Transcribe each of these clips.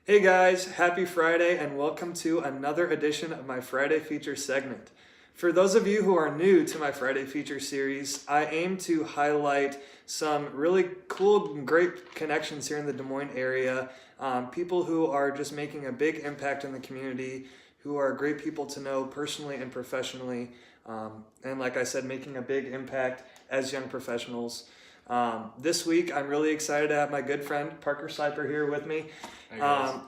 Hey guys, happy Friday and welcome to another edition of my Friday Feature segment. For those of you who are new to my Friday Feature series, I aim to highlight some really cool and great connections here in the Des Moines area, people who are just making a big impact in the community, who are great people to know personally and professionally, and like I said, making a big impact as young professionals. This week, I'm really excited to have my good friend Parker Czipar here with me.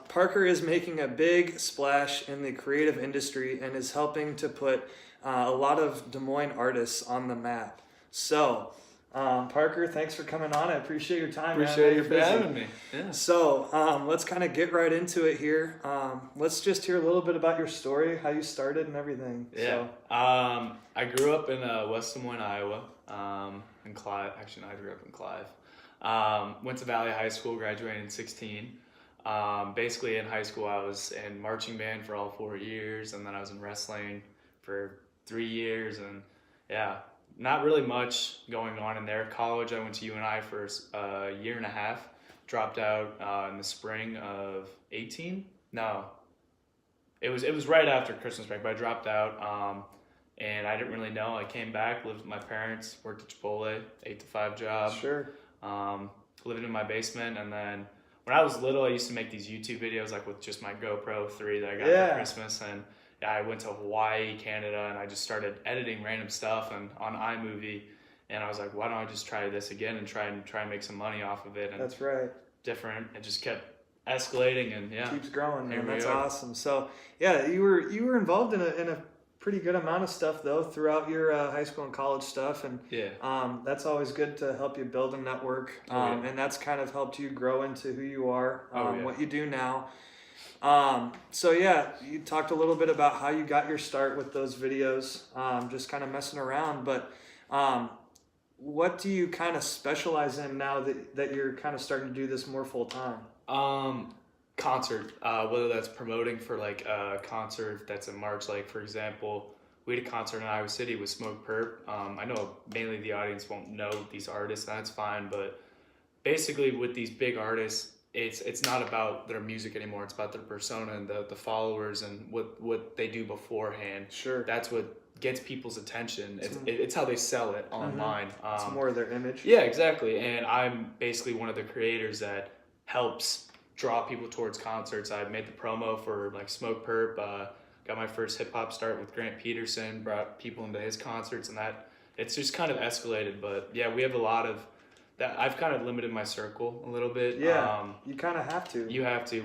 Parker is making a big splash in the creative industry and is helping to put a lot of Des Moines artists on the map. So, Parker, thanks for coming on. I appreciate your time. Appreciate you for having me. Yeah. So, let's kind of get right into it here. Let's just hear a little bit about your story, how you started and everything. Yeah. So. I grew up in West Des Moines, Iowa, in Clive. Actually, no, I grew up in Clive. Went to Valley High School, graduated in 16. Basically in high school, I was in marching band for all 4 years, and then I was in wrestling for 3 years, and yeah, not really much going on in there. College, I went to UNI for a year and a half, dropped out in the spring of 18. No, it was right after Christmas break, but I dropped out, and I didn't really know. I came back, lived with my parents, worked at Chipotle, 8 to 5 job. Sure. Lived in my basement, and then when I was little, I used to make these YouTube videos like with just my GoPro 3 that I got for Christmas, and yeah, I went to Hawaii, Canada, and I just started editing random stuff and on iMovie, and I was like, why don't I just try this again and try and make some money off of it? And That's right. Different. It just kept escalating, and yeah, keeps growing, man. That's are. awesome. So yeah, you were involved in a pretty good amount of stuff though throughout your high school and college stuff, and that's always good to help you build a network, and that's kind of helped you grow into who you are, what you do now. So yeah, you talked a little bit about how you got your start with those videos, just kind of messing around, but what do you kind of specialize in now that you're kind of starting to do this more full time? Concert, whether that's promoting for like a concert that's in March, like for example, we had a concert in Iowa City with Smoke Perp. I know mainly the audience won't know these artists, and that's fine, but basically with these big artists, it's not about their music anymore. It's about their persona and the followers and what they do beforehand. Sure. That's what gets people's attention. It's how they sell it online. It's more of their image. Yeah, exactly. And I'm basically one of the creators that helps draw people towards concerts. I made the promo for like Smoke Perp, got my first hip hop start with Grant Peterson, brought people into his concerts, and that it's just kind of escalated. But yeah, we have a lot of that. I've kind of limited my circle a little bit. Yeah, you kind of have to. You have to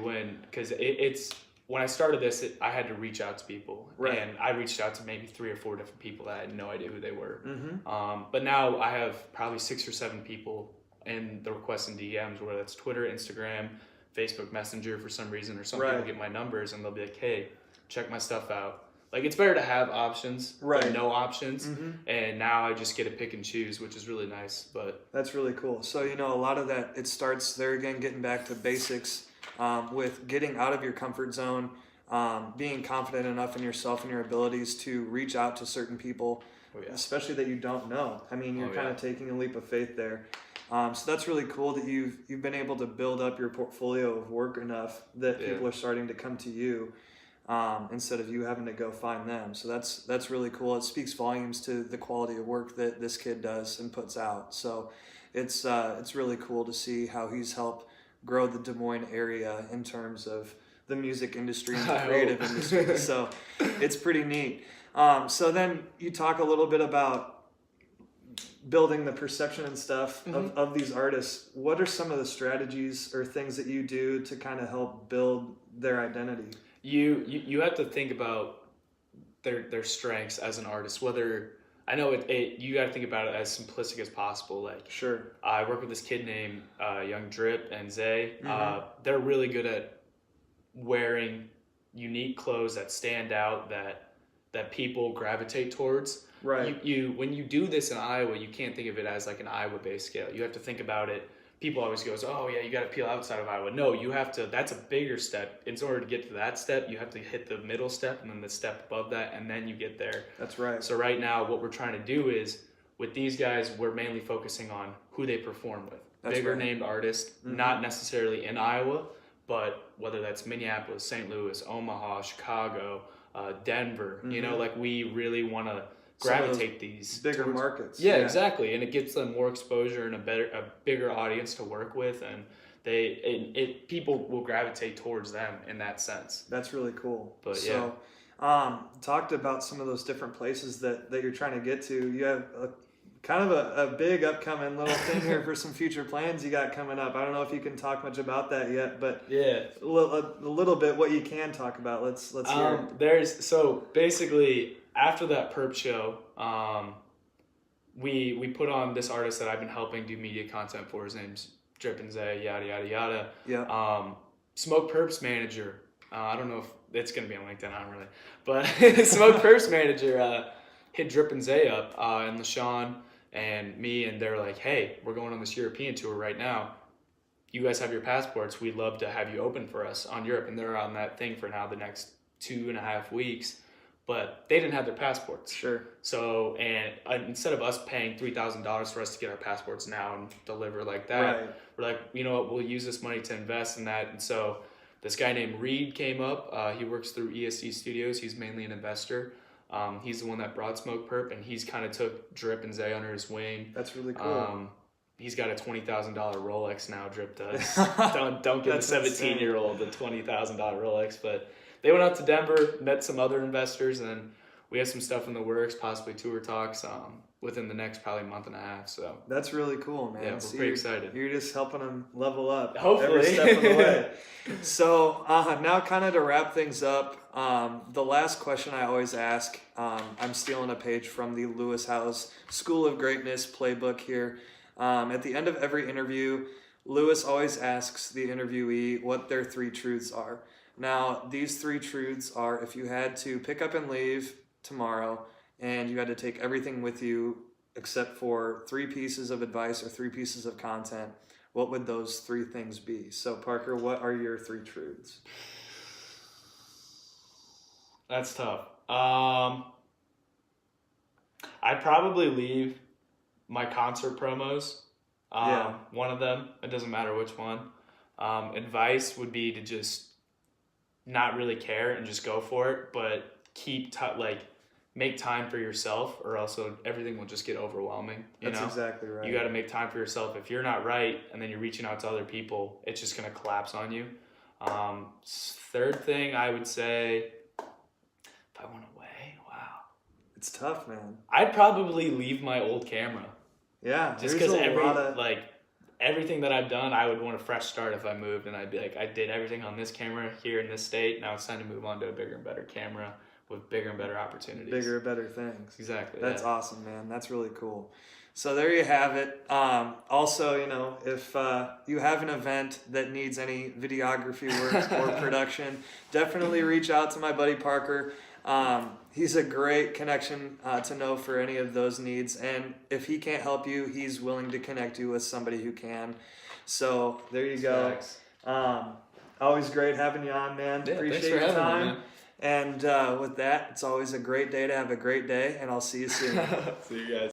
because it's when I started this, I had to reach out to people, right. And I reached out to maybe 3 or 4 different people that I had no idea who they were. Mm-hmm. But now I have probably 6 or 7 people in the requests and DMs, whether that's Twitter, Instagram, Facebook Messenger for some reason, or some people get my numbers and they'll be like, hey, check my stuff out. Like, it's better to have options than no options. Mm-hmm. And now I just get to pick and choose, which is really nice. But that's really cool. So, a lot of that, it starts there again, getting back to basics, with getting out of your comfort zone, being confident enough in yourself and your abilities to reach out to certain people, especially that you don't know. I mean, you're kind of taking a leap of faith there. So that's really cool that you've been able to build up your portfolio of work enough that people are starting to come to you, instead of you having to go find them. So that's really cool. It speaks volumes to the quality of work that this kid does and puts out. So it's really cool to see how he's helped grow the Des Moines area in terms of the music industry and the creative industry. So it's pretty neat. So then you talk a little bit about building the perception and stuff of these artists. What are some of the strategies or things that you do to kind of help build their identity? You have to think about their strengths as an artist. Whether I know you got to think about it as simplistic as possible. Like, sure, I work with this kid named Young Drip and Zay. They're really good at wearing unique clothes that stand out, that people gravitate towards. Right. You when you do this in Iowa, you can't think of it as like an Iowa-based scale. You have to think about it. People always goes, oh yeah, you got to peel outside of Iowa. No, you have to. That's a bigger step. In order to get to that step, you have to hit the middle step and then the step above that, and then you get there. That's right. So right now, what we're trying to do is with these guys, we're mainly focusing on who they perform with. Bigger named artists, not necessarily in Iowa, but whether that's Minneapolis, St. Louis, Omaha, Chicago, Denver, you know, like we really want to gravitate these bigger markets. Yeah, exactly, and it gives them more exposure and a bigger audience to work with, and people will gravitate towards them in that sense. That's really cool. But so, talked about some of those different places that you're trying to get to. You have kind of a big upcoming little thing here for some future plans you got coming up. I don't know if you can talk much about that yet, but yeah, a little bit what you can talk about. Let's hear it. So basically after that perp show, we put on this artist that I've been helping do media content for. His name's Drip and Zay, yada yada yada. Yeah. Smoke Perp's manager. I don't know if it's gonna be on LinkedIn. I don't really, but Smoke Perp's manager hit Drip and Zay up and LaShawn and me, and they're like, "Hey, we're going on this European tour right now. You guys have your passports. We'd love to have you open for us on Europe." And they're on that thing for now the next 2.5 weeks. But they didn't have their passports. Sure. So, and instead of us paying $3,000 for us to get our passports now and deliver like that, Right. we're like, you know what, we'll use this money to invest in that. And so this guy named Reed came up. He works through ESC Studios. He's mainly an investor. He's the one that brought Smoke Perp, and he's kind of took Drip and Zay under his wing. That's really cool. He's got a $20,000 Rolex now, Drip does. Don't give a 17-year-old a $20,000 Rolex, but they went out to Denver, met some other investors, and we have some stuff in the works, possibly tour talks within the next probably month and a half. So that's really cool, man. Yeah, we're pretty excited. You're just helping them level up. Hopefully. Every step of the way. So now kind of to wrap things up, the last question I always ask, I'm stealing a page from the Lewis House School of Greatness playbook here. At the end of every interview, Lewis always asks the interviewee what their 3 truths are. Now, these 3 truths are, if you had to pick up and leave tomorrow and you had to take everything with you except for 3 pieces of advice or 3 pieces of content, what would those 3 things be? So, Parker, what are your 3 truths? That's tough. I'd probably leave my concert promos. One of them. It doesn't matter which one. Advice would be to just not really care and just go for it, but make time for yourself, or else everything will just get overwhelming. That's exactly right. You got to make time for yourself. If you're not right and then you're reaching out to other people, it's just going to collapse on you. Third thing I would say, if I went away, wow. It's tough, man. I'd probably leave my old camera. Yeah, just because everything that I've done, I would want a fresh start if I moved, and I'd be like, I did everything on this camera here in this state. Now it's time to move on to a bigger and better camera with bigger and better opportunities. Bigger and better things. Exactly. That's awesome, man. That's really cool. So there you have it. Also, if you have an event that needs any videography work or production, definitely reach out to my buddy Parker. He's a great connection to know for any of those needs. And if he can't help you, he's willing to connect you with somebody who can. So there you go. Always great having you on, man. Yeah, appreciate your time. Me, man. And with that, it's always a great day to have a great day, and I'll see you soon. See you guys.